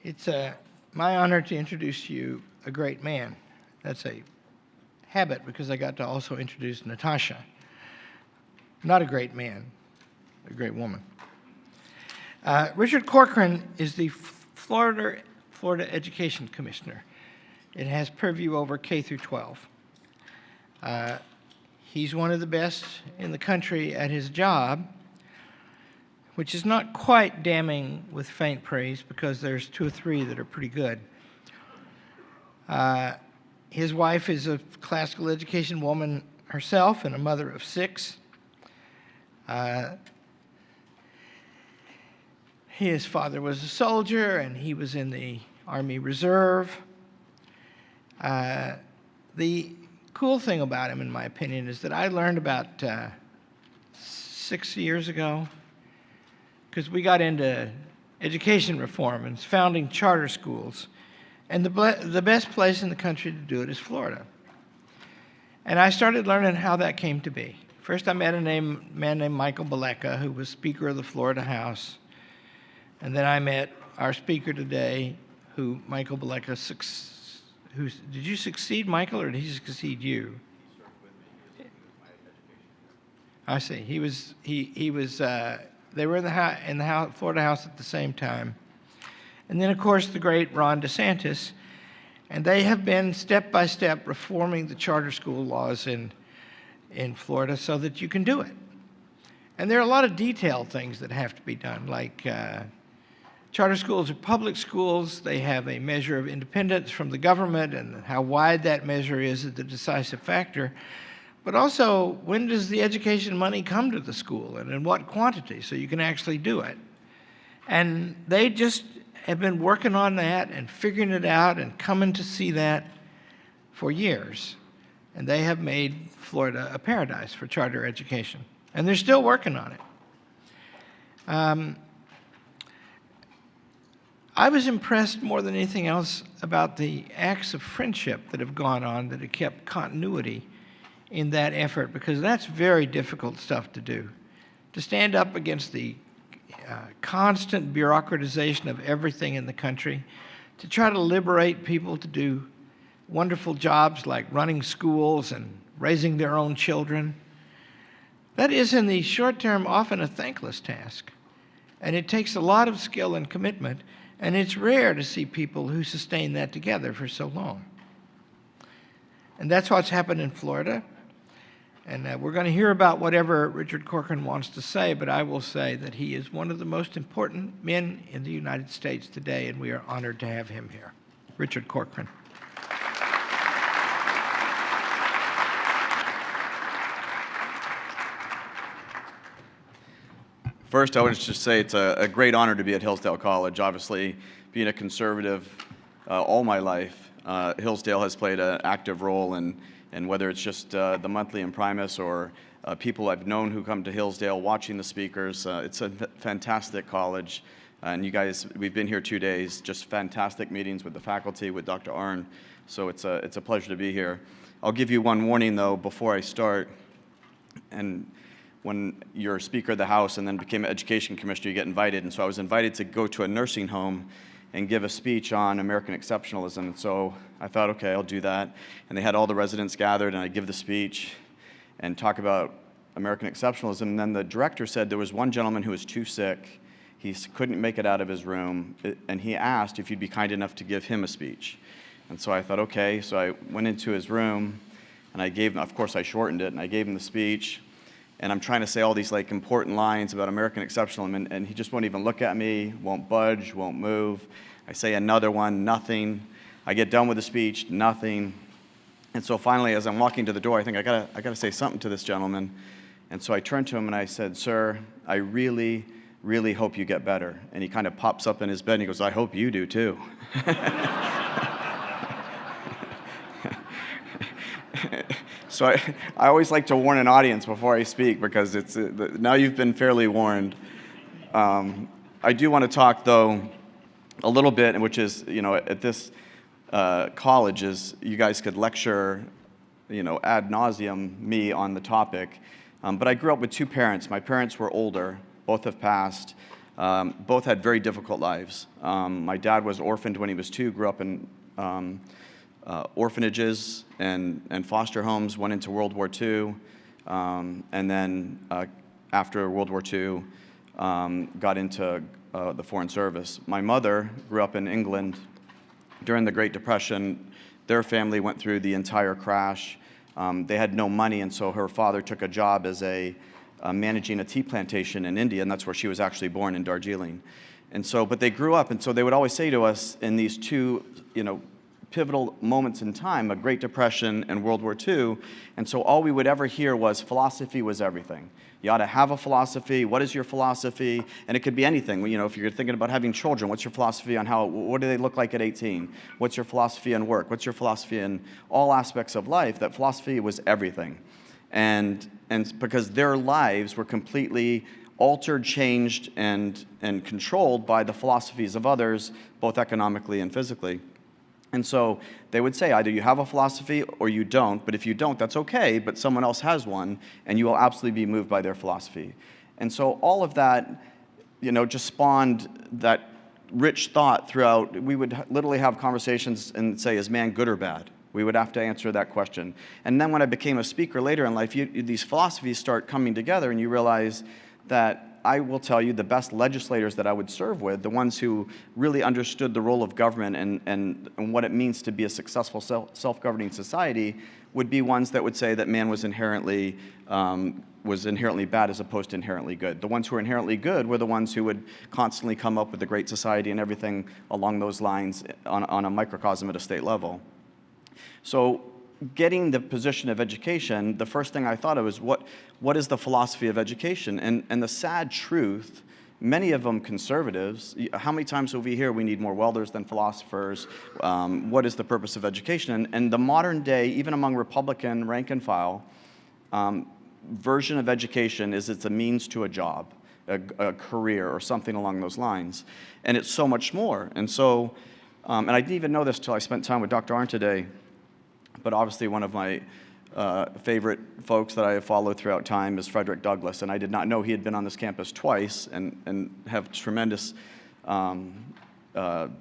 It's my honor to introduce to you a great man. That's a habit because I got to also introduce Natasha. Not a great man, a great woman. Richard Corcoran is the Florida Education Commissioner. It has purview over K through 12. He's one of the best in the country at his job, which is not quite damning with faint praise because there's 2 or 3 that are pretty good. His wife is a classical education woman herself and a mother of 6. His father was a soldier, and he was in the Army Reserve. The cool thing about him, in my opinion, is that I learned about 6 years ago, because we got into education reform and founding charter schools, and the best place in the country to do it is Florida. And I started learning how that came to be. First, I met a man named Michael Baleka, who was Speaker of the Florida House. And then I met our speaker today, who Michael Baleka, did you succeed Michael, or did he succeed you? He served with me. I see. They were in the Florida House at the same time. And then, of course, the great Ron DeSantis. And they have been step by step reforming the charter school laws in Florida so that you can do it. And there are a lot of detailed things that have to be done, like charter schools are public schools. They have a measure of independence from the government, and how wide that measure is the decisive factor. But also, when does the education money come to the school, and in what quantity, so you can actually do it? And they just have been working on that and figuring it out and coming to see that for years. And they have made Florida a paradise for charter education. And they're still working on it. I was impressed more than anything else about the acts of friendship that have gone on that have kept continuity in that effort, because that's very difficult stuff to do. To stand up against the constant bureaucratization of everything in the country, to try to liberate people to do wonderful jobs like running schools and raising their own children. That is, in the short term, often a thankless task. And it takes a lot of skill and commitment, and it's rare to see people who sustain that together for so long. And that's what's happened in Florida. And we're going to hear about whatever Richard Corcoran wants to say, but I will say that he is one of the most important men in the United States today, and we are honored to have him here. Richard Corcoran. First, I want to just say it's a great honor to be at Hillsdale College. Obviously, being a conservative all my life, Hillsdale has played an active role in whether it's just the monthly imprimis or people I've known who come to Hillsdale watching the speakers. It's a fantastic college. And you guys, we've been here 2 days, just fantastic meetings with the faculty, with Dr. Arnn. So it's a pleasure to be here. I'll give you one warning, though, before I start. And when you're Speaker of the House and then became an Education Commissioner, you get invited. And so I was invited to go to a nursing home and give a speech on American exceptionalism. And so I thought, okay, I'll do that. And they had all the residents gathered, and I give the speech and talk about American exceptionalism. And then the director said there was one gentleman who was too sick. He couldn't make it out of his room, and he asked if you'd be kind enough to give him a speech. And so I thought, okay. So I went into his room, and I gave him, of course I shortened it, and I gave him the speech. And I'm trying to say all these like important lines about American exceptionalism, and he just won't even look at me, won't budge, won't move. I say another one, nothing. I get done with the speech, nothing. And so finally, as I'm walking to the door, I think I gotta say something to this gentleman. And so I turned to him and I said, "Sir, I really, really hope you get better." And he kind of pops up in his bed and he goes, "I hope you do too." So I always like to warn an audience before I speak, because it's now you've been fairly warned. I do want to talk, though, a little bit, which is, at this college, is you guys could lecture, ad nauseum me on the topic. But I grew up with 2 parents. My parents were older. Both have passed. Both had very difficult lives. My dad was orphaned when he was 2, grew up in orphanages and foster homes, went into World War II, and then after World War II, got into the Foreign Service. My mother grew up in England during the Great Depression. Their family went through the entire crash. They had no money, and so her father took a job as managing a tea plantation in India, and that's where she was actually born, in Darjeeling. And so, but they grew up, and so they would always say to us in these two, pivotal moments in time, a Great Depression and World War II, and so all we would ever hear was philosophy was everything. You ought to have a philosophy. What is your philosophy? And it could be anything. If you're thinking about having children, what's your philosophy on what do they look like at 18? What's your philosophy on work? What's your philosophy in all aspects of life? That philosophy was everything. And because their lives were completely altered, changed, and controlled by the philosophies of others, both economically and physically. And so they would say, either you have a philosophy or you don't, but if you don't, that's okay, but someone else has one, and you will absolutely be moved by their philosophy. And so all of that, just spawned that rich thought throughout. We would literally have conversations and say, is man good or bad? We would have to answer that question. And then when I became a speaker later in life, these philosophies start coming together, and you realize that I will tell you the best legislators that I would serve with, the ones who really understood the role of government and what it means to be a successful self-governing society, would be ones that would say that man was inherently bad as opposed to inherently good. The ones who were inherently good were the ones who would constantly come up with the great society and everything along those lines on a microcosm at a state level. So getting the position of education, the first thing I thought of was what is the philosophy of education? And the sad truth, many of them conservatives, how many times will we hear we need more welders than philosophers? What is the purpose of education? And the modern day, even among Republican rank and file, version of education is it's a means to a job, a career, or something along those lines. And it's so much more. And so, and I didn't even know this till I spent time with Dr. Arndt today, but obviously one of my favorite folks that I have followed throughout time is Frederick Douglass, and I did not know he had been on this campus twice and have tremendous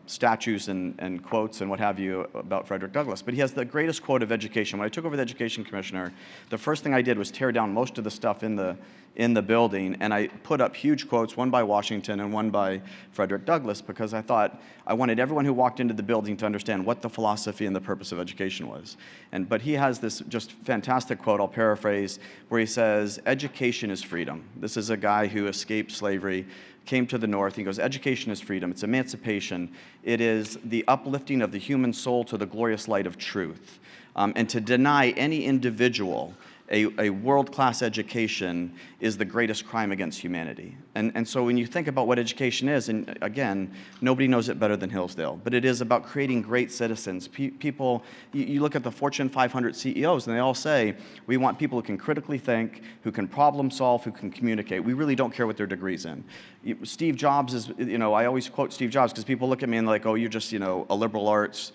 statues and quotes and what have you about Frederick Douglass. But he has the greatest quote of education. When I took over the education commissioner, the first thing I did was tear down most of the stuff in the building, and I put up huge quotes, one by Washington and one by Frederick Douglass, because I thought I wanted everyone who walked into the building to understand what the philosophy and the purpose of education was. But he has this just fantastic quote, I'll paraphrase, where he says, education is freedom. This is a guy who escaped slavery, came to the North. He goes, education is freedom. It's emancipation. It is the uplifting of the human soul to the glorious light of truth. And to deny any individual a world-class education is the greatest crime against humanity. And so when you think about what education is, and again, nobody knows it better than Hillsdale, but it is about creating great citizens. People, you look at the Fortune 500 CEOs, and they all say, we want people who can critically think, who can problem solve, who can communicate. We really don't care what their degree's in. Steve Jobs is, I always quote Steve Jobs because people look at me and like, oh, you're just, a liberal arts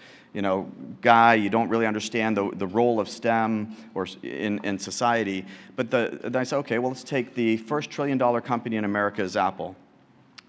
guy, you don't really understand the role of STEM or in society. But then I said, okay, well, let's take the first $1 trillion company in America is Apple.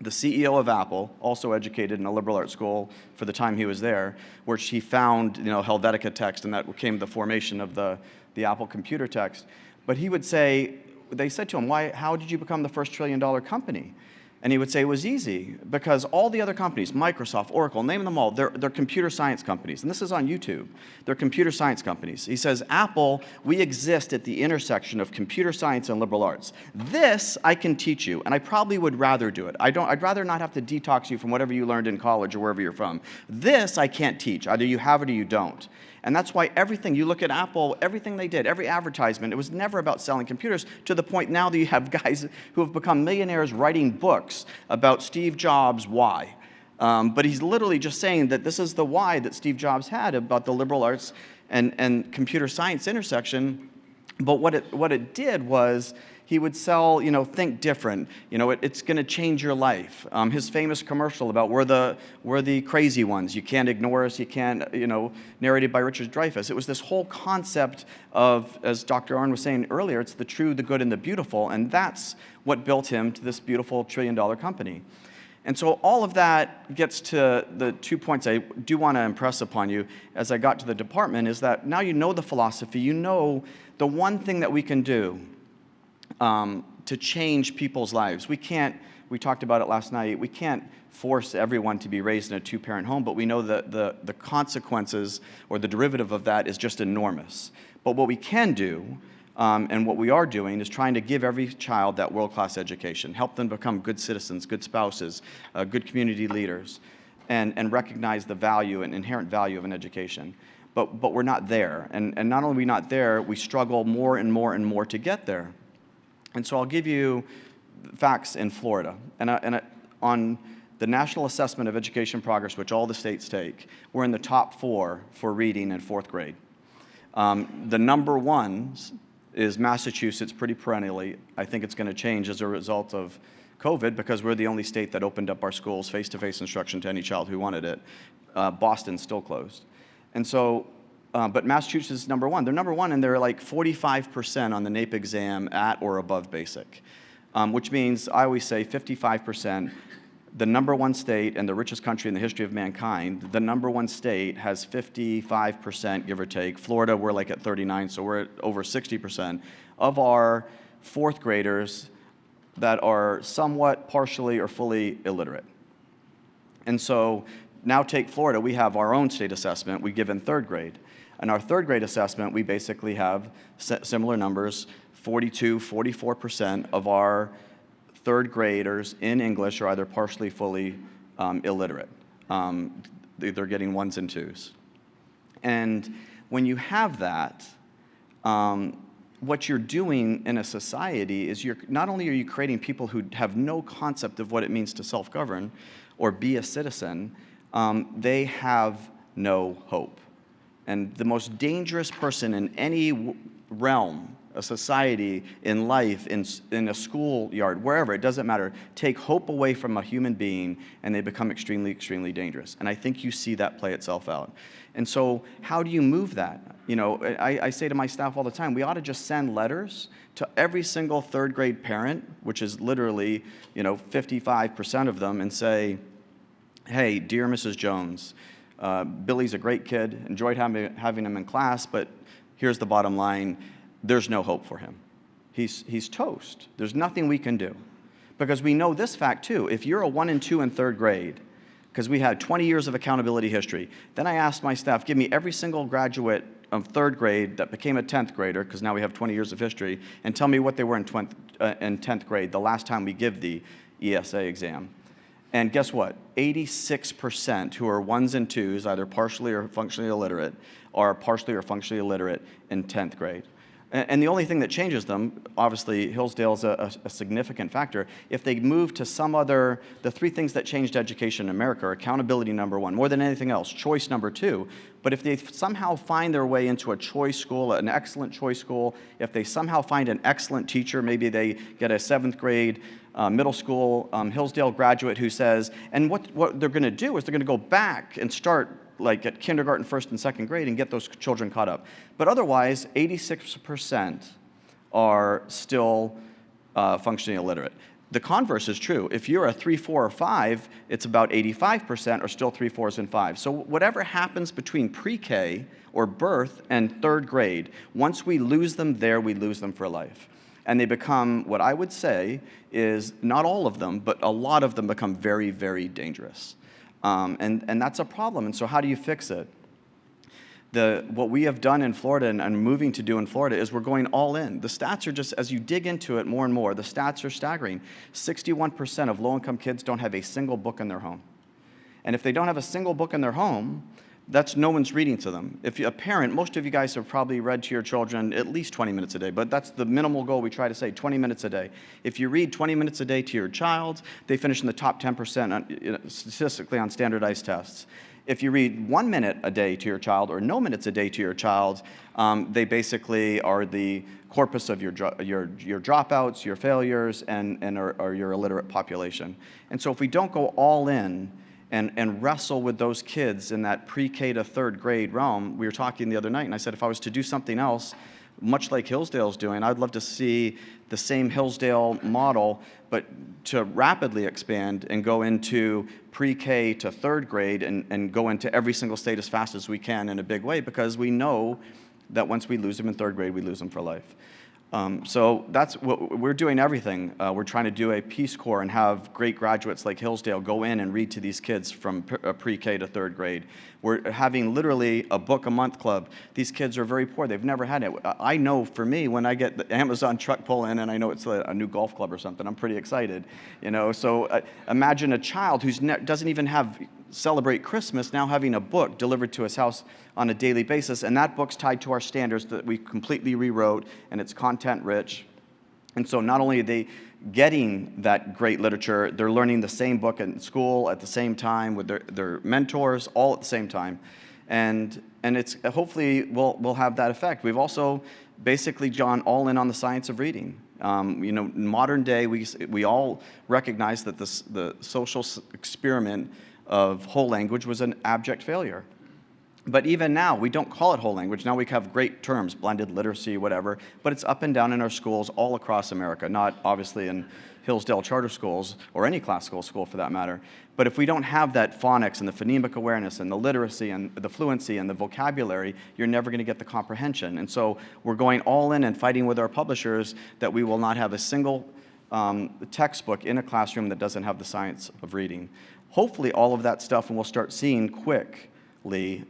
The CEO of Apple, also educated in a liberal arts school for the time he was there, where he found, Helvetica text, and that became the formation of the Apple computer text. But he would say, they said to him, how did you become the first $1 trillion company? And he would say it was easy because all the other companies, Microsoft, Oracle, name them all, they're computer science companies. And this is on YouTube. They're computer science companies. He says, Apple, we exist at the intersection of computer science and liberal arts. This I can teach you, and I probably would rather do it. I'd rather not have to detox you from whatever you learned in college or wherever you're from. This I can't teach. Either you have it or you don't. And that's why everything, you look at Apple, everything they did, every advertisement, it was never about selling computers, to the point now that you have guys who have become millionaires writing books about Steve Jobs' why. But he's literally just saying that this is the why that Steve Jobs had about the liberal arts and computer science intersection. But what it did was he would sell, think different. It's going to change your life. His famous commercial about we're the crazy ones. You can't ignore us. You can't, narrated by Richard Dreyfuss. It was this whole concept of, as Dr. Arnn was saying earlier, it's the true, the good, and the beautiful. And that's what built him to this beautiful trillion-dollar company. And so all of that gets to the 2 points I do want to impress upon you as I got to the department, is that now you know the philosophy, you know the one thing that we can do to change people's lives. We talked about it last night, we can't force everyone to be raised in a two-parent home, but we know that the consequences or the derivative of that is just enormous. But what we can do, and what we are doing, is trying to give every child that world-class education, help them become good citizens, good spouses, good community leaders, and recognize the value and inherent value of an education. But we're not there. And not only are we not there, we struggle more and more and more to get there. And so I'll give you facts in Florida. And on the National Assessment of Education Progress, which all the states take, we're in the top 4 for reading in 4th grade. The number 1 is Massachusetts pretty perennially. I think it's going to change as a result of COVID, because we're the only state that opened up our schools face-to-face instruction to any child who wanted it. Boston's still closed. And so, but Massachusetts is number 1. They're number 1, and they're like 45% on the NAEP exam at or above basic, which means I always say 55%. The number 1 state and the richest country in the history of mankind, the number 1 state has 55%, give or take. Florida, we're like at 39, so we're at over 60% of our 4th graders that are somewhat, partially, or fully illiterate. And so now take Florida. We have our own state assessment we give in 3rd grade. In our 3rd grade assessment, we basically have similar numbers. 42, 44% of our 3rd graders in English are either partially, fully illiterate. They're getting 1s and 2s. And when you have that, what you're doing in a society is not only are you creating people who have no concept of what it means to self-govern or be a citizen, they have no hope. And the most dangerous person in any realm, a society, in life, in a schoolyard, wherever, it doesn't matter, take hope away from a human being and they become extremely, extremely dangerous. And I think you see that play itself out. And so how do you move that? I say to my staff all the time, we ought to just send letters to every single 3rd grade parent, which is literally 55% of them, and say, hey, dear Mrs. Jones, Billy's a great kid, enjoyed having him in class, but here's the bottom line. There's no hope for him. He's toast. There's nothing we can do. Because we know this fact too. If you're a 1 and 2 in 3rd grade, because we had 20 years of accountability history, then I asked my staff, give me every single graduate of 3rd grade that became a 10th grader, because now we have 20 years of history, and tell me what they were in 10th grade the last time we give the ESA exam. And guess what? 86% who are 1s and 2s, either partially or functionally illiterate, are partially or functionally illiterate in 10th grade. And the only thing that changes them, obviously, Hillsdale's a significant factor. If they move to some other, the 3 things that changed education in America are accountability, number 1, more than anything else, choice, number 2. But if they somehow find their way into a choice school, an excellent choice school, if they somehow find an excellent teacher, maybe they get a 7th grade middle school Hillsdale graduate who says, and what they're going to do is they're going to go back and start like at kindergarten, 1st and 2nd grade, and get those children caught up. But otherwise, 86% are still functionally illiterate. The converse is true. If you're a 3, 4, or 5, it's about 85% are still 3, 4s, and 5s. So whatever happens between pre-K or birth and 3rd grade, once we lose them there, we lose them for life. And they become, what I would say is, not all of them, but a lot of them become very, very dangerous. And that's a problem. And so how do you fix it? What we have done in Florida and moving to do in Florida is we're going all in. The stats are just, as you dig into it more and more, the stats are staggering. 61% of low-income kids don't have a single book in their home. And if they don't have a single book in their home, that's no one's reading to them. If you're a parent, most of you guys have probably read to your children at least 20 minutes a day, but that's the minimal goal we try to say, 20 minutes a day. If you read 20 minutes a day to your child, they finish in the top 10% statistically on standardized tests. If you read 1 minute a day to your child or no minutes a day to your child, they basically are the corpus of your dropouts, your failures, and are your illiterate population. And so if we don't go all in and wrestle with those kids in that pre-K to third grade realm, we were talking the other night, and I said if I was to do something else, much like Hillsdale's doing, I'd love to see the same Hillsdale model, but to rapidly expand and go into pre-K to third grade and go into every single state as fast as we can in a big way, because we know that once we lose them in third grade, we lose them for life. So that's what we're doing. Everything. We're trying to do a Peace Corps and have great graduates like Hillsdale go in and read to these kids from pre-K to third grade. We're having literally a book a month club. These kids are very poor. They've never had it. I know for me, when I get the Amazon truck pull in and I know it's a new golf club or something, I'm pretty excited. So imagine a child who doesn't even celebrate Christmas now having a book delivered to his house on a daily basis, and that book's tied to our standards that we completely rewrote, and it's content rich. And so not only are they getting that great literature, they're learning the same book in school at the same time with their mentors, all at the same time. And it's hopefully will have that effect. We've also basically gone all in on the science of reading. In modern day, we all recognize that the social experiment of whole language was an abject failure. But even now, we don't call it whole language. Now we have great terms, blended literacy, whatever, but it's up and down in our schools all across America, not obviously in Hillsdale charter schools or any classical school for that matter. But if we don't have that phonics and the phonemic awareness and the literacy and the fluency and the vocabulary, you're never going to get the comprehension. And so we're going all in and fighting with our publishers that we will not have a single textbook in a classroom that doesn't have the science of reading. Hopefully all of that stuff, and we'll start seeing quickly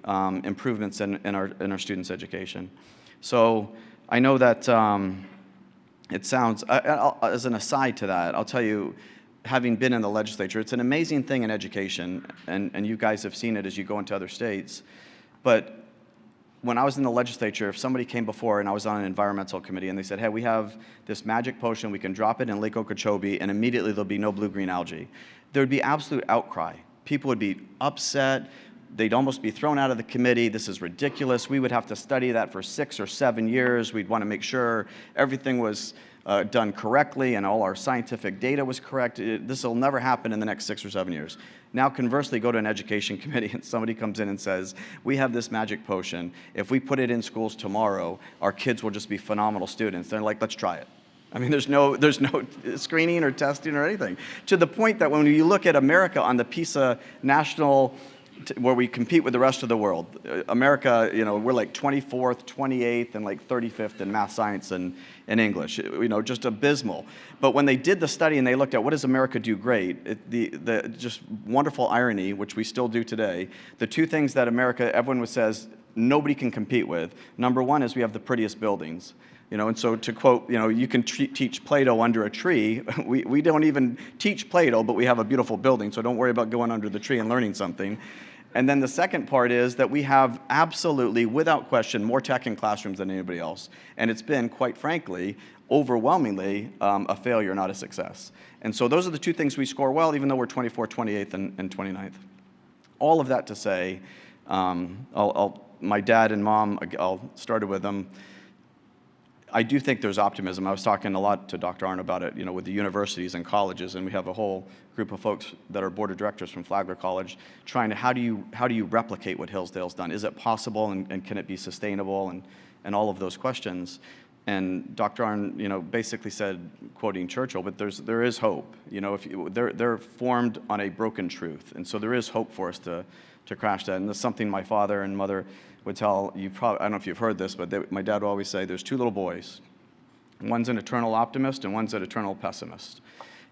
improvements in our students' education. So I know that it sounds, as an aside to that, I'll tell you, having been in the legislature, it's an amazing thing in education, and you guys have seen it as you go into other states. But when I was in the legislature, if somebody came before and I was on an environmental committee and they said, hey, we have this magic potion, we can drop it in Lake Okeechobee and immediately there'll be no blue-green algae, there would be absolute outcry. People would be upset. They'd almost be thrown out of the committee. This is ridiculous. We would have to study that for 6 or 7 years. We'd want to make sure everything was done correctly and all our scientific data was correct. This will never happen in the next 6 or 7 years. Now, conversely, go to an education committee and somebody comes in and says, we have this magic potion. If we put it in schools tomorrow, our kids will just be phenomenal students. They're like, let's try it. I mean, there's no screening or testing or anything. To the point that when you look at America on the PISA national, where we compete with the rest of the world, America, we're like 24th, 28th, and like 35th in math, science, and English. Just abysmal. But when they did the study and they looked at what does America do great, the just wonderful irony, which we still do today, the two things that America, everyone says, nobody can compete with. Number one is we have the prettiest buildings. And so to quote, you can teach Plato under a tree. We don't even teach Plato, but we have a beautiful building, so don't worry about going under the tree and learning something. And then the second part is that we have absolutely, without question, more tech in classrooms than anybody else. And it's been, quite frankly, overwhelmingly a failure, not a success. And so those are the two things we score well, even though we're 24th, 28th, and 29th. All of that to say, my dad and mom, I'll start with them. I do think there's optimism. I was talking a lot to Dr. Arndt about it, with the universities and colleges, and we have a whole group of folks that are board of directors from Flagler College trying to, how do you replicate what Hillsdale's done? Is it possible, and can it be sustainable, and all of those questions. And Dr. Arndt, basically said, quoting Churchill, but there is hope. They're formed on a broken truth, and so there is hope for us to crash that. And that's something my father and mother would tell you. I don't know if you've heard this, but my dad would always say, there's two little boys. One's an eternal optimist and one's an eternal pessimist.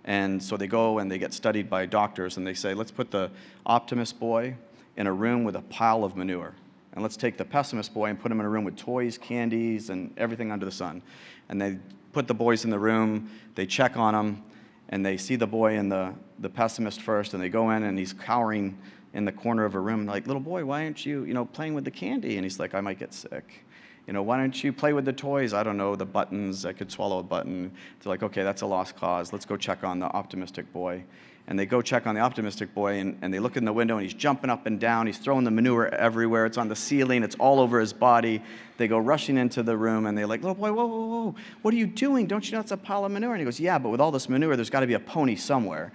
And so they go and they get studied by doctors and they say, let's put the optimist boy in a room with a pile of manure. And let's take the pessimist boy and put him in a room with toys, candies, and everything under the sun. And they put the boys in the room, they check on them, and they see the boy and the pessimist first, and they go in and he's cowering in the corner of a room, like, little boy, why aren't you, playing with the candy? And he's like, I might get sick. Why don't you play with the toys? I don't know, the buttons. I could swallow a button. They're like, okay, that's a lost cause. Let's go check on the optimistic boy. And they go check on the optimistic boy, and they look in the window, and he's jumping up and down. He's throwing the manure everywhere. It's on the ceiling. It's all over his body. They go rushing into the room, and they're like, little boy, whoa, whoa, whoa. What are you doing? Don't you know it's a pile of manure? And he goes, yeah, but with all this manure, there's got to be a pony somewhere.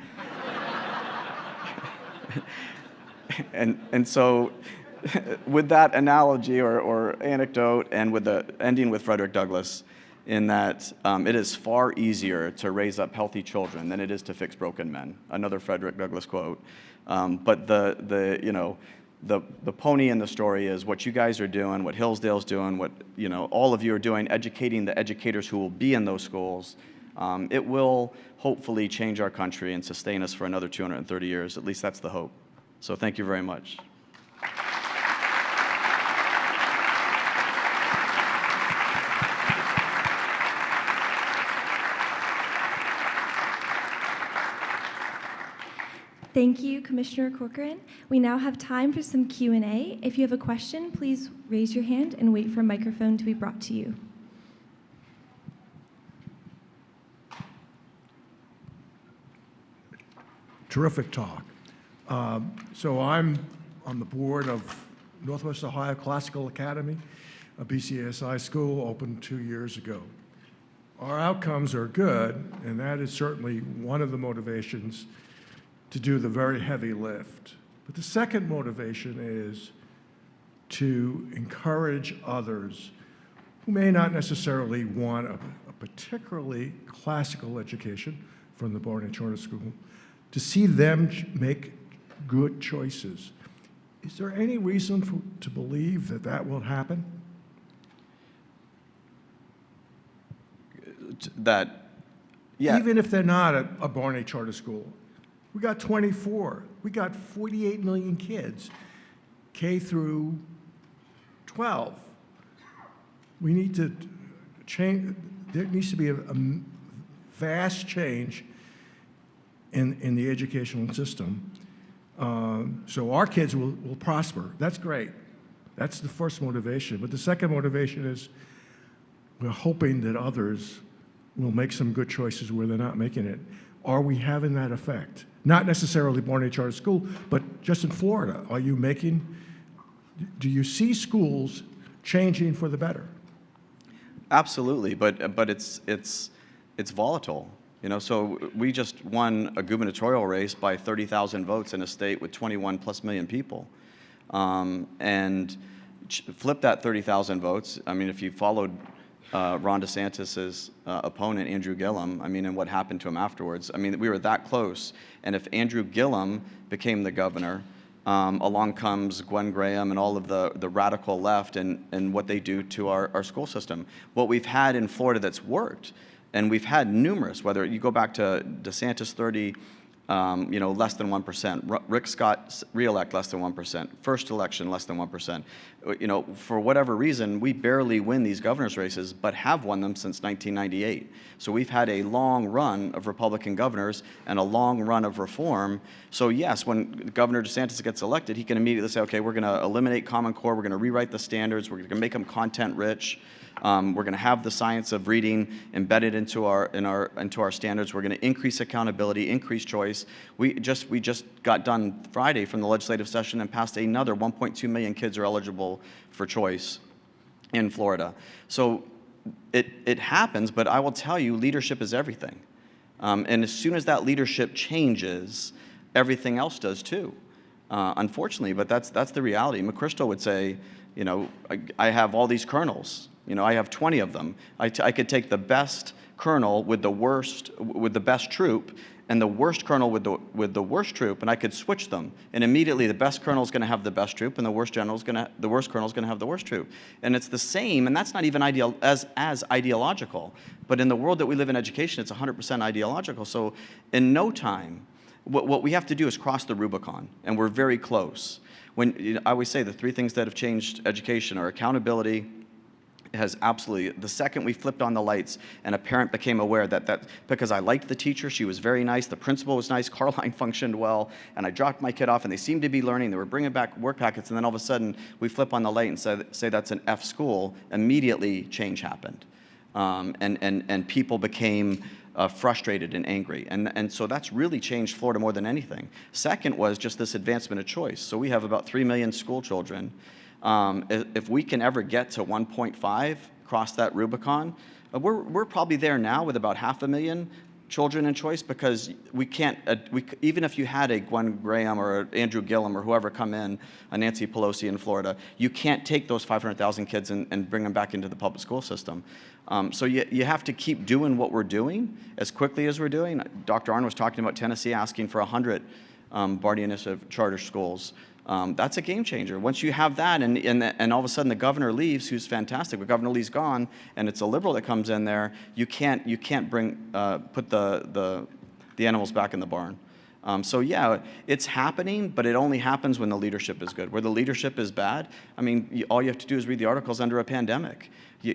and so with that analogy or anecdote, and with the ending with Frederick Douglass, in that it is far easier to raise up healthy children than it is to fix broken men. Another Frederick Douglass quote. But the pony in the story is what you guys are doing, what Hillsdale's doing, what all of you are doing, educating the educators who will be in those schools. It will hopefully change our country and sustain us for another 230 years. At least that's the hope. So thank you very much. Thank you, Commissioner Corcoran. We now have time for some Q&A. If you have a question, please raise your hand and wait for a microphone to be brought to you. Terrific talk. So I'm on the board of Northwest Ohio Classical Academy, a BCSI school opened 2 years ago. Our outcomes are good, and that is certainly one of the motivations to do the very heavy lift. But the second motivation is to encourage others who may not necessarily want a particularly classical education from the Barney Charter School, to see them make good choices. Is there any reason to believe that that will happen? Yeah. Even if they're not a Barney Charter School. We got 24. We got 48 million kids, K through 12. We need to change. There needs to be a vast change in the educational system, so our kids will prosper. That's great. That's the first motivation. But the second motivation is we're hoping that others will make some good choices where they're not making it. Are we having that effect? Not necessarily Barney Charter School, but just in Florida. Do you see schools changing for the better? Absolutely, but it's volatile. So we just won a gubernatorial race by 30,000 votes in a state with 21+ million people. And flip that 30,000 votes. I mean, if you followed Ron DeSantis's opponent, Andrew Gillum, and what happened to him afterwards, we were that close. And if Andrew Gillum became the governor, along comes Gwen Graham and all of the radical left and what they do to our school system. What we've had in Florida that's worked, and we've had numerous, whether you go back to DeSantis 30, less than 1%. Rick Scott reelect less than 1%. First election less than 1%. For whatever reason, we barely win these governor's races, but have won them since 1998. So we've had a long run of Republican governors and a long run of reform. So yes, when Governor DeSantis gets elected, he can immediately say, okay, we're going to eliminate Common Core. We're going to rewrite the standards. We're going to make them content rich. We're going to have the science of reading embedded into our standards. We're going to increase accountability, increase choice. We just got done Friday from the legislative session and passed another 1.2 million kids are eligible for choice in Florida. So it happens, but I will tell you, leadership is everything. And as soon as that leadership changes, everything else does too. Unfortunately, but that's the reality. McChrystal would say, I have all these colonels. I have 20 of them. I could take the best colonel with the best troop, and the worst colonel with the worst troop, and I could switch them. And immediately, the best colonel is going to have the best troop, and the worst colonel is going to have the worst troop. And it's the same, and that's not even as ideological. But in the world that we live in education, it's 100% ideological. So in no time, what we have to do is cross the Rubicon, and we're very close. I always say the three things that have changed education are accountability, has absolutely, the second we flipped on the lights and a parent became aware that because I liked the teacher, she was very nice, the principal was nice, Carline functioned well, and I dropped my kid off and they seemed to be learning, they were bringing back work packets, and then all of a sudden we flip on the light and say that's an F school, immediately change happened. And people became frustrated and angry. And so that's really changed Florida more than anything. Second was just this advancement of choice. So we have about 3 million school children. If we can ever get to 1.5, cross that Rubicon, we're probably there now with about 500,000 children in choice, because we can't, even if you had a Gwen Graham or a Andrew Gillum or whoever come in, a Nancy Pelosi in Florida, you can't take those 500,000 kids and bring them back into the public school system. So you have to keep doing what we're doing as quickly as we're doing. Dr. Arnn was talking about Tennessee asking for 100 Barney Initiative charter schools. That's a game changer. Once you have that, and all of a sudden the governor leaves, who's fantastic, but Governor Lee's gone, and it's a liberal that comes in there, you can't put the animals back in the barn. So yeah, it's happening, but it only happens when the leadership is good. Where the leadership is bad, I mean, all you have to do is read the articles under a pandemic.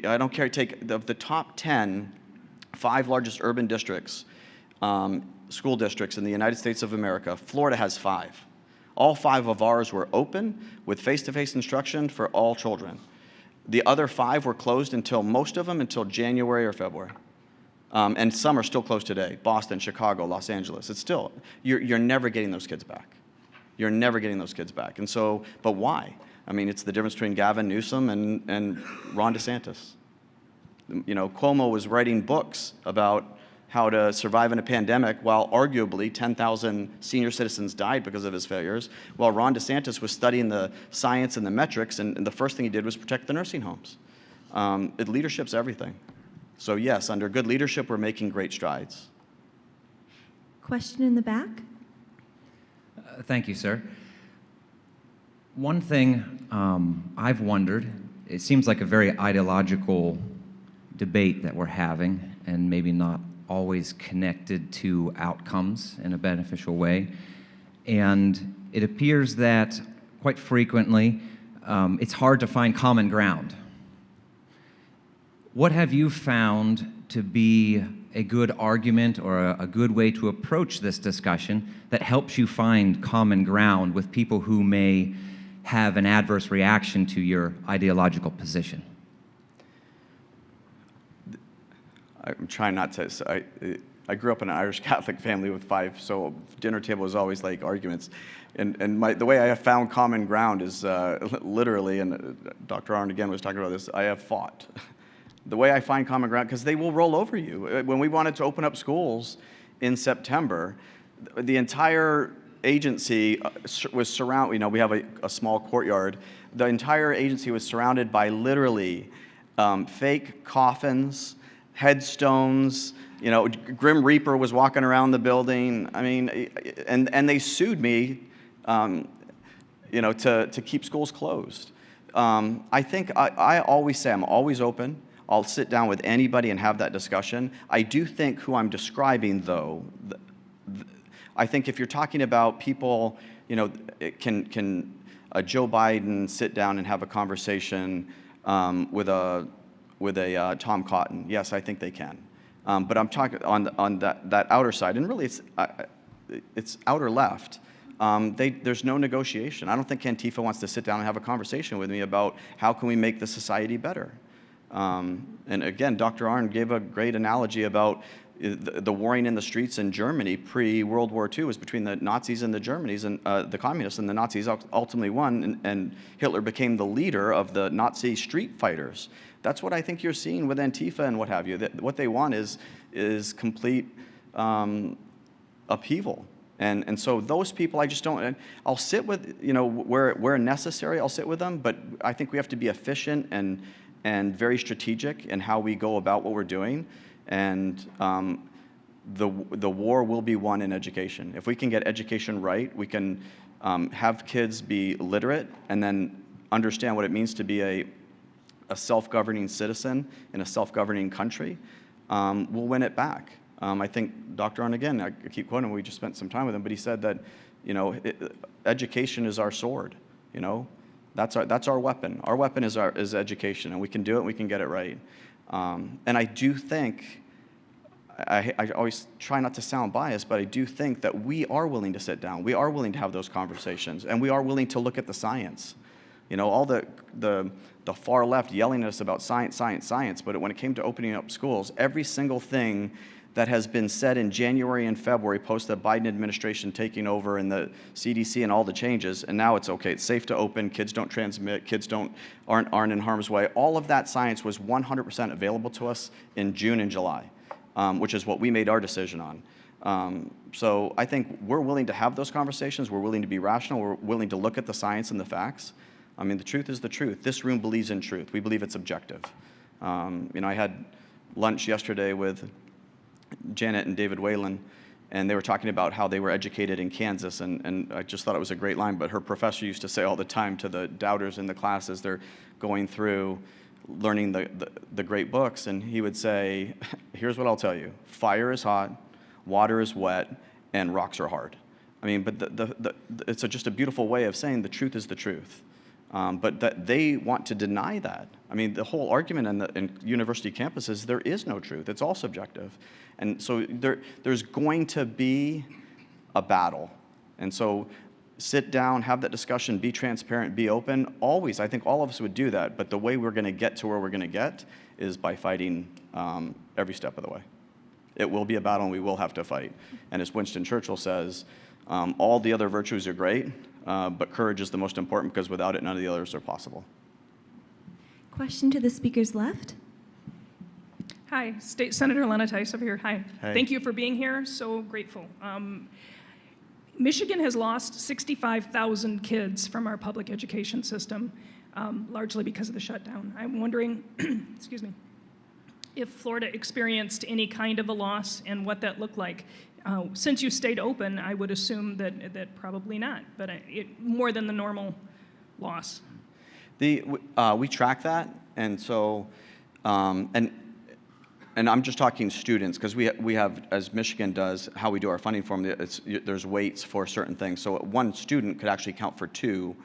I don't care, take the top 5 largest urban districts, school districts in the United States of America. Florida has 5. All 5 of ours were open with face-to-face instruction for all children. The other 5 were closed most of them until January or February. And some are still closed today. Boston, Chicago, Los Angeles. It's still, you're never getting those kids back. You're never getting those kids back. And so, but why? I mean, it's the difference between Gavin Newsom and Ron DeSantis. You know, Cuomo was writing books about how to survive in a pandemic while arguably 10,000 senior citizens died because of his failures, while Ron DeSantis was studying the science and the metrics, and the first thing he did was protect the nursing homes. Leadership's everything. So yes, under good leadership, we're making great strides. Question in the back. Thank you, sir. One thing I've wondered, it seems like a very ideological debate that we're having, and maybe not always connected to outcomes in a beneficial way. And it appears that quite frequently it's hard to find common ground. What have you found to be a good argument or a good way to approach this discussion that helps you find common ground with people who may have an adverse reaction to your ideological position? I'm trying not to. I grew up in an Irish Catholic family with 5, so dinner table was always like arguments. And the way I have found common ground is literally, and Dr. Arnn again was talking about this, I have fought. The way I find common ground, because they will roll over you. When we wanted to open up schools in September, the entire agency was surrounded, you know, we have a small courtyard. The entire agency was surrounded by literally fake coffins, headstones, you know, Grim Reaper was walking around the building. I mean, and they sued me, you know, to keep schools closed. I think I always say I'm always open. I'll sit down with anybody and have that discussion. I do think who I'm describing, though, I think if you're talking about people, you know, can Joe Biden sit down and have a conversation with a Tom Cotton? Yes, I think they can. But I'm talking on that outer side, and really it's outer left. There's no negotiation. I don't think Antifa wants to sit down and have a conversation with me about how can we make the society better. And again, Dr. Arnn gave a great analogy about the warring in the streets in Germany pre-World War II was between the Nazis and the Germans, and the communists, and the Nazis ultimately won, and Hitler became the leader of the Nazi street fighters. That's what I think you're seeing with Antifa and what have you. What they want is complete upheaval. And so those people, I just don't, I'll sit with, you know, where necessary, I'll sit with them, but I think we have to be efficient and very strategic in how we go about what we're doing. And the war will be won in education. If we can get education right, we can have kids be literate and then understand what it means to be a self-governing citizen in a self-governing country, we'll win it back. I think Dr. Arnn, again, I keep quoting him, we just spent some time with him, but he said that, you know, education is our sword, you know. That's our weapon. Our weapon is education, and we can do it, and we can get it right. And I do think, I always try not to sound biased, but I do think that we are willing to sit down. We are willing to have those conversations, and we are willing to look at the science. You know, all the far left yelling at us about science, science, science, but when it came to opening up schools, every single thing that has been said in January and February post the Biden administration taking over and the CDC and all the changes, and now it's okay, it's safe to open, kids don't transmit, kids aren't in harm's way. All of that science was 100% available to us in June and July, which is what we made our decision on. So I think we're willing to have those conversations, we're willing to be rational, we're willing to look at the science and the facts. I mean, the truth is the truth. This room believes in truth. We believe it's objective. You know, I had lunch yesterday with Janet and David Whalen, and they were talking about how they were educated in Kansas, and I just thought it was a great line, but her professor used to say all the time to the doubters in the classes, they're going through learning the great books, and he would say, here's what I'll tell you, fire is hot, water is wet, and rocks are hard. I mean, but it's just a beautiful way of saying the truth is the truth. But that they want to deny that. I mean, the whole argument in university campuses, there is no truth. It's all subjective. And so there's going to be a battle. And so sit down, have that discussion, be transparent, be open. Always, I think all of us would do that. But the way we're going to get to where we're going to get is by fighting every step of the way. It will be a battle, and we will have to fight. And as Winston Churchill says, all the other virtues are great, but courage is the most important, because without it, none of the others are possible. Question to the speaker's left. Hi, State Senator Lena Tice over here. Hi. Hey. Thank you for being here. So grateful. Michigan has lost 65,000 kids from our public education system, largely because of the shutdown. I'm wondering, excuse me, if Florida experienced any kind of a loss and what that looked like. Since you stayed open, I would assume that probably not, but more than the normal loss. We track that, and so, and I'm just talking students, because we have, as Michigan does, how we do our funding form, there's weights for certain things. So one student could actually count for two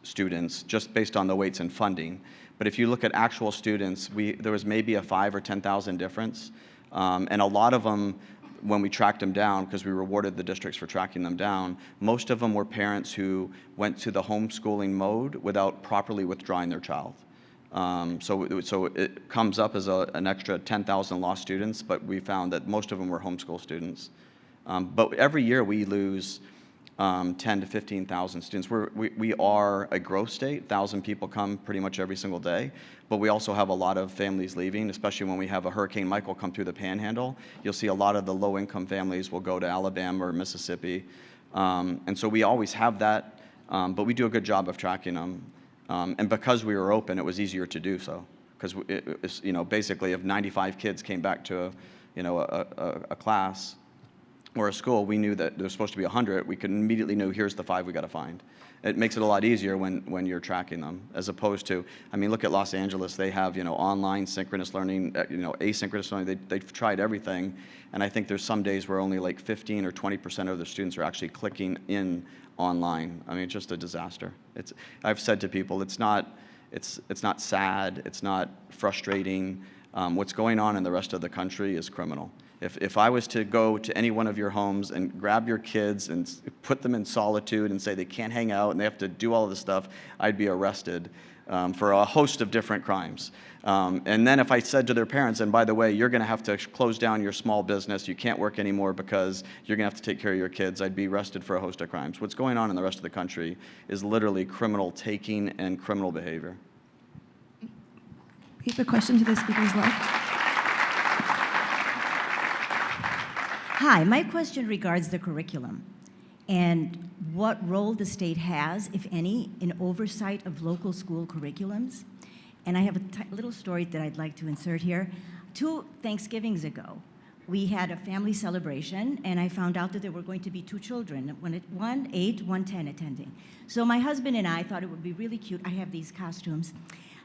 students, just based on the weights and funding. But if you look at actual students, there was maybe a 5,000 or 10,000 difference, and a lot of them, when we tracked them down, because we rewarded the districts for tracking them down, most of them were parents who went to the homeschooling mode without properly withdrawing their child. So it comes up as an extra 10,000 lost students, but we found that most of them were homeschool students. But every year we lose 10 to 15,000 students. We are a growth state. 1,000 people come pretty much every single day, but we also have a lot of families leaving, especially when we have a Hurricane Michael come through the Panhandle. You'll see a lot of the low-income families will go to Alabama or Mississippi. And so we always have that, but we do a good job of tracking them. And because we were open, it was easier to do so. Because basically, if 95 kids came back to a class or a school, we knew that there was supposed to be 100. We could immediately know, here's the 5 we got to find. It makes it a lot easier when you're tracking them, as opposed to, I mean, look at Los Angeles. They have online synchronous learning, asynchronous learning. They've tried everything, and I think there's some days where only like 15 or 20% of the students are actually clicking in online. I mean, it's just a disaster. I've said to people, it's not sad, it's not frustrating. What's going on in the rest of the country is criminal. If I was to go to any one of your homes and grab your kids and put them in solitude and say they can't hang out and they have to do all of this stuff, I'd be arrested for a host of different crimes. And then if I said to their parents, and by the way, you're going to have to close down your small business, you can't work anymore because you're going to have to take care of your kids, I'd be arrested for a host of crimes. What's going on in the rest of the country is literally criminal taking and criminal behavior. We have a question to the speaker's left. Hi, my question regards the curriculum and what role the state has, if any, in oversight of local school curriculums. And I have a little story that I'd like to insert here. 2 Thanksgivings ago, we had a family celebration, and I found out that there were going to be 2 children, one 8, one 10 attending. So my husband and I thought it would be really cute, I have these costumes,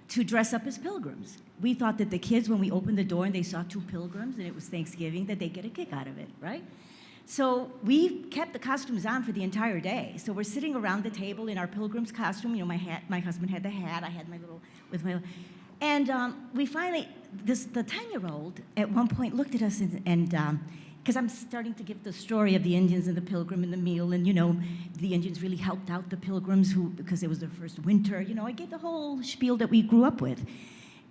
to dress up as pilgrims. We thought that the kids, when we opened the door and they saw 2 pilgrims and it was Thanksgiving, that they'd get a kick out of it, right? So we kept the costumes on for the entire day. So we're sitting around the table in our pilgrim's costume. You know, my husband had the hat, I had my little, and we finally, the 10-year-old at one point looked at us and because I'm starting to give the story of the Indians and the pilgrim and the meal, and you know, the Indians really helped out the pilgrims because it was their first winter. You know, I gave the whole spiel that we grew up with.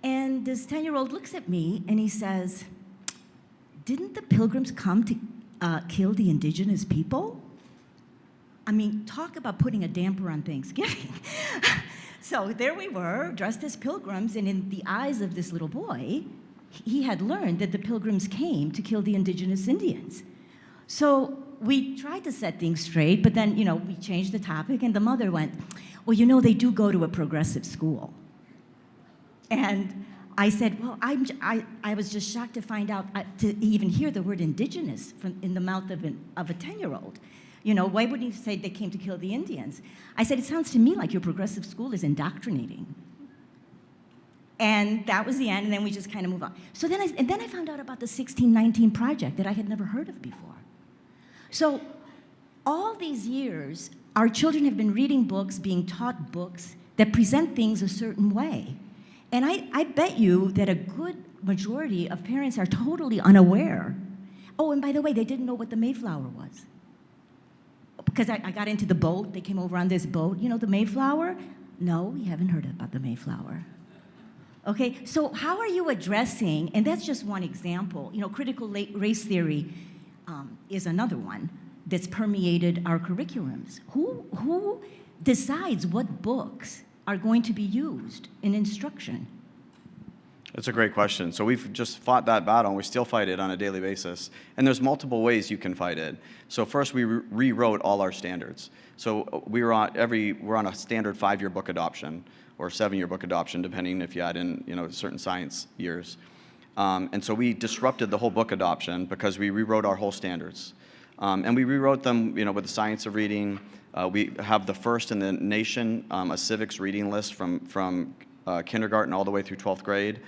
And this 10-year-old looks at me and he says, "Didn't the pilgrims come to kill the indigenous people?" I mean, talk about putting a damper on Thanksgiving. So there we were, dressed as pilgrims, and in the eyes of this little boy, he had learned that the pilgrims came to kill the indigenous Indians. So we tried to set things straight, but then, you know, we changed the topic, and the mother went, "Well, you know, they do go to a progressive school." And I said, "Well, I was just shocked to find out, to even hear the word indigenous in the mouth of a 10-year-old. You know, why wouldn't you say they came to kill the Indians?" I said, "It sounds to me like your progressive school is indoctrinating." And that was the end, and then we just kind of move on. So then I found out about the 1619 Project that I had never heard of before. So all these years, our children have been reading books, being taught books that present things a certain way. And I bet you that a good majority of parents are totally unaware. Oh, and by the way, they didn't know what the Mayflower was. Because I got into the boat, they came over on this boat. You know, the Mayflower? No, we haven't heard about the Mayflower. Okay, so how are you addressing, and that's just one example, you know, critical race theory is another one that's permeated our curriculums. Who decides what books are going to be used in instruction? That's a great question. So we've just fought that battle, and we still fight it on a daily basis. And there's multiple ways you can fight it. So first, we rewrote all our standards. So we're on a standard 5-year book adoption or 7-year book adoption, depending if you add in, you know, certain science years. And so we disrupted the whole book adoption because we rewrote our whole standards. And we rewrote them, you know, with the science of reading. We have the first in the nation, a civics reading list from kindergarten all the way through 12th grade.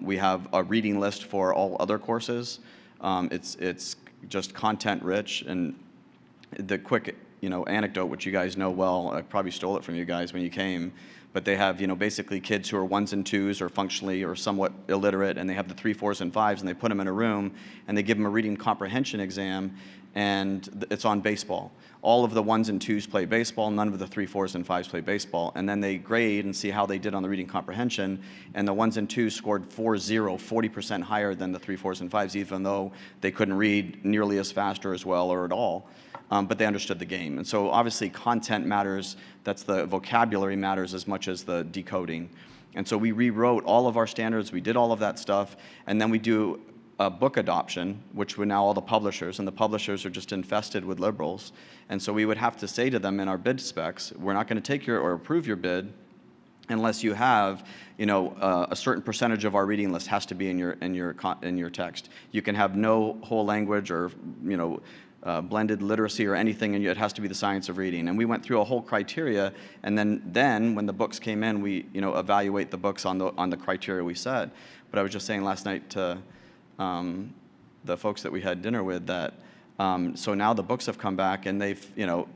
We have a reading list for all other courses. It's just content rich. And the quick, you know, anecdote, which you guys know well, I probably stole it from you guys when you came, but they have, you know, basically kids who are 1s and 2s or functionally or somewhat illiterate, and they have the 3, 4s, and 5s, and they put them in a room, and they give them a reading comprehension exam, and it's on baseball. All of the 1s and 2s play baseball, none of the 3, 4s, and 5s play baseball, and then they grade and see how they did on the reading comprehension, and the 1s and 2s scored 4.0, 40% higher than the 3, 4s, and 5s, even though they couldn't read nearly as fast or as well or at all. But they understood the game. And so obviously content matters, that's the vocabulary matters as much as the decoding. And so we rewrote all of our standards, we did all of that stuff, and then we do a book adoption, which we're now all the publishers, and the publishers are just infested with liberals. And so we would have to say to them in our bid specs, we're not going to take your or approve your bid unless you have, you know, a certain percentage of our reading list has to be in your text. You can have no whole language or, you know, blended literacy or anything, and it has to be the science of reading. And we went through a whole criteria, and then when the books came in, we, you know, evaluate the books on the criteria we set. But I was just saying last night to the folks that we had dinner with that so now the books have come back, and they've, you know,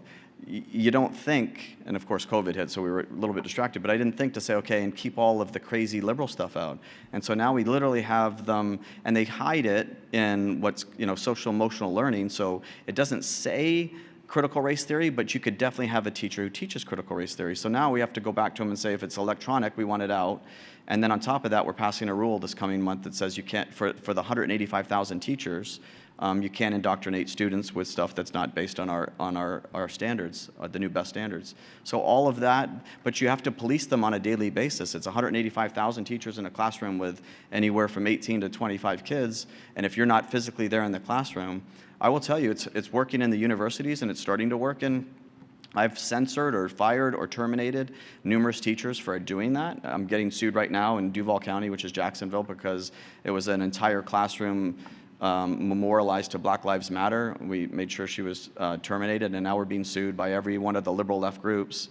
you don't think, and of course COVID hit, so we were a little bit distracted, but I didn't think to say, okay, and keep all of the crazy liberal stuff out. And so now we literally have them, and they hide it in what's, you know, social emotional learning, so it doesn't say critical race theory, but you could definitely have a teacher who teaches critical race theory. So now we have to go back to them and say, if it's electronic, we want it out. And then on top of that, we're passing a rule this coming month that says you can't, for the 185,000 teachers, you can't indoctrinate students with stuff that's not based on our standards, the new best standards. So all of that, but you have to police them on a daily basis. It's 185,000 teachers in a classroom with anywhere from 18 to 25 kids, and if you're not physically there in the classroom, I will tell you, it's working in the universities, and it's starting to work in. I've censored or fired or terminated numerous teachers for doing that. I'm getting sued right now in Duval County, which is Jacksonville, because it was an entire classroom memorialized to Black Lives Matter. We made sure she was terminated, and now we're being sued by every one of the liberal left groups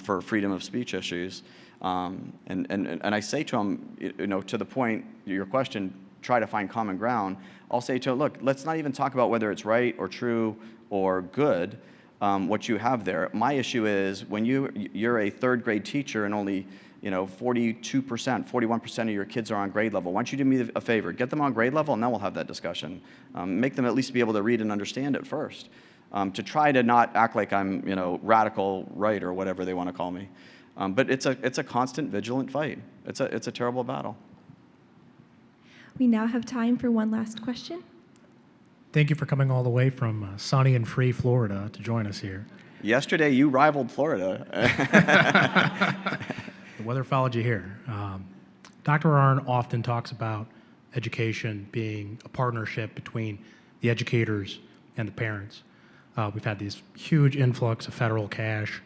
for freedom of speech issues. And I say to them, you know, to the point, your question, try to find common ground, I'll say to her, look, let's not even talk about whether it's right or true or good, what you have there. My issue is when you're a third grade teacher and only 42%, 41% of your kids are on grade level. Why don't you do me a favor? Get them on grade level, and then we'll have that discussion. Make them at least be able to read and understand it first. To try to not act like I'm, radical right or whatever they want to call me. But it's a constant, vigilant fight. It's a terrible battle. We now have time for one last question. Thank you for coming all the way from sunny and free Florida to join us here. Yesterday, you rivaled Florida. The weather followed you here. Dr. Arnn often talks about education being a partnership between the educators and the parents. We've had this huge influx of federal cash.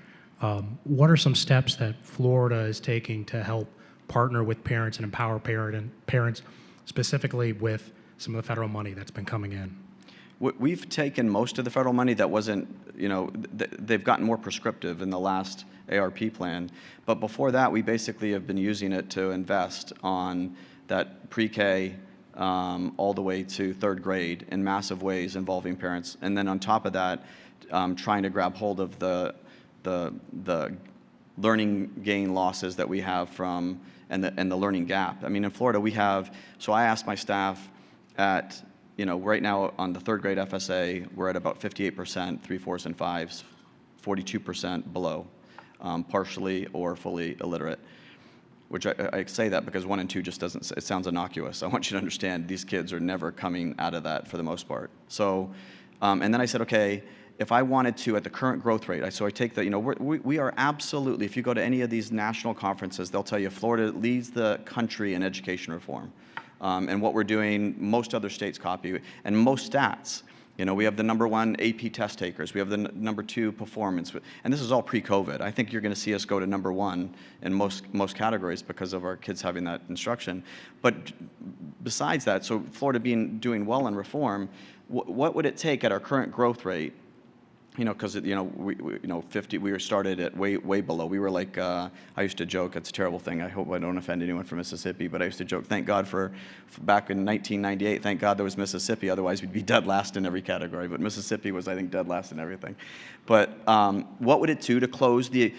What are some steps that Florida is taking to help partner with parents and empower parents, specifically with some of the federal money that's been coming in? We've taken most of the federal money that wasn't, they've gotten more prescriptive in the last ARP plan. But before that, we basically have been using it to invest on that pre-K all the way to third grade in massive ways involving parents. And then on top of that, trying to grab hold of the learning gain losses that we have from, and the learning gap. I mean, in Florida, we have, so I asked my staff at, right now on the third grade FSA, we're at about 58%, 3, 4s, and 5s, 42% below, partially or fully illiterate. Which I say that because 1 and 2 just doesn't, it sounds innocuous. I want you to understand these kids are never coming out of that for the most part. So, and then I said, okay, if I wanted to, at the current growth rate, so I take the, we are absolutely, if you go to any of these national conferences, they'll tell you Florida leads the country in education reform. And what we're doing, most other states copy, and most stats. We have the #1 AP test takers. We have the #2 performance. And this is all pre-COVID. I think you're going to see us go to #1 in most categories because of our kids having that instruction. But besides that, so Florida doing well in reform, what would it take at our current growth rate? Because we 50. We were started at way below. We were like I used to joke. It's a terrible thing. I hope I don't offend anyone from Mississippi. But I used to joke. Thank God for back in 1998. Thank God there was Mississippi. Otherwise, we'd be dead last in every category. But Mississippi was, I think, dead last in everything. But what would it do to close the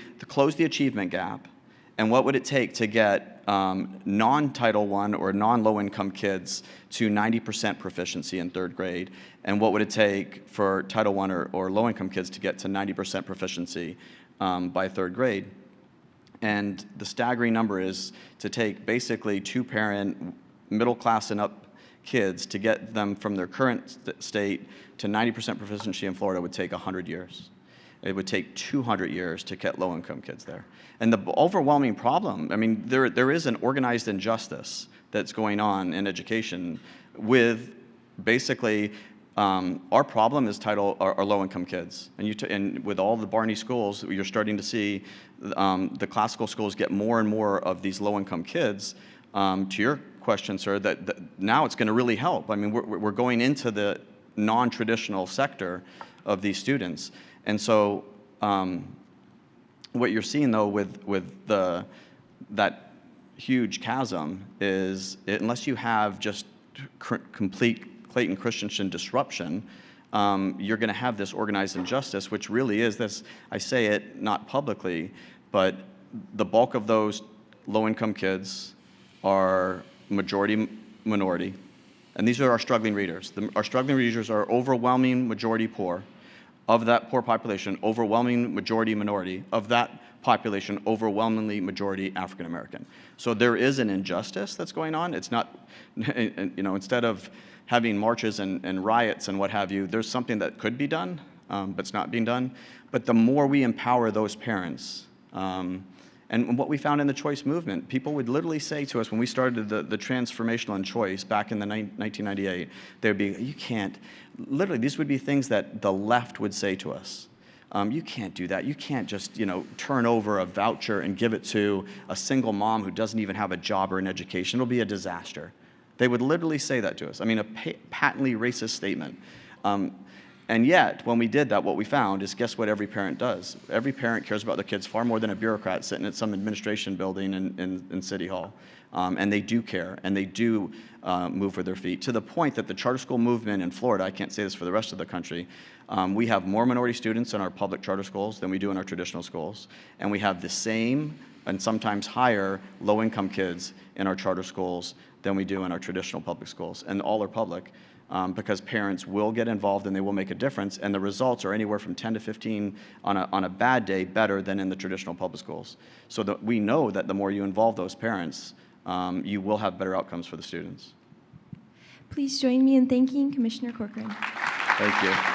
achievement gap? And what would it take to get non-Title I or non-low-income kids to 90% proficiency in third grade? And what would it take for Title I or low-income kids to get to 90% proficiency by third grade? And the staggering number is to take basically two-parent, middle-class and up kids to get them from their current state to 90% proficiency in Florida would take 100 years. It would take 200 years to get low-income kids there. And the overwhelming problem, I mean, there is an organized injustice that's going on in education with basically our problem is our low-income kids. And with all the Barney schools, you're starting to see the classical schools get more and more of these low-income kids. To your question, sir, that now it's going to really help. I mean, we're going into the non-traditional sector of these students. And so what you're seeing, though, with that huge chasm is unless you have just complete Clayton Christensen disruption, you're going to have this organized injustice, which really is this, I say it not publicly, but the bulk of those low-income kids are majority minority. And these are our struggling readers. Our struggling readers are overwhelming majority poor. Of that poor population, overwhelming majority minority. Of that population, overwhelmingly majority African American. So there is an injustice that's going on. It's not, instead of having marches and riots and what have you, there's something that could be done, but it's not being done. But the more we empower those parents, and what we found in the choice movement, people would literally say to us when we started the transformational and choice back in the 1998, they would be, you can't, literally these would be things that the left would say to us. You can't do that. You can't just, turn over a voucher and give it to a single mom who doesn't even have a job or an education. It'll be a disaster. They would literally say that to us. I mean, a patently racist statement. And yet, when we did that, what we found is, guess what every parent does? Every parent cares about their kids far more than a bureaucrat sitting at some administration building in City Hall. And they do care, and they do move with their feet, to the point that the charter school movement in Florida, I can't say this for the rest of the country, we have more minority students in our public charter schools than we do in our traditional schools. And we have the same, and sometimes higher, low-income kids in our charter schools than we do in our traditional public schools. And all are public. Because parents will get involved and they will make a difference, and the results are anywhere from 10 to 15 on a bad day better than in the traditional public schools. So that we know that the more you involve those parents, you will have better outcomes for the students. Please join me in thanking Commissioner Corcoran. Thank you.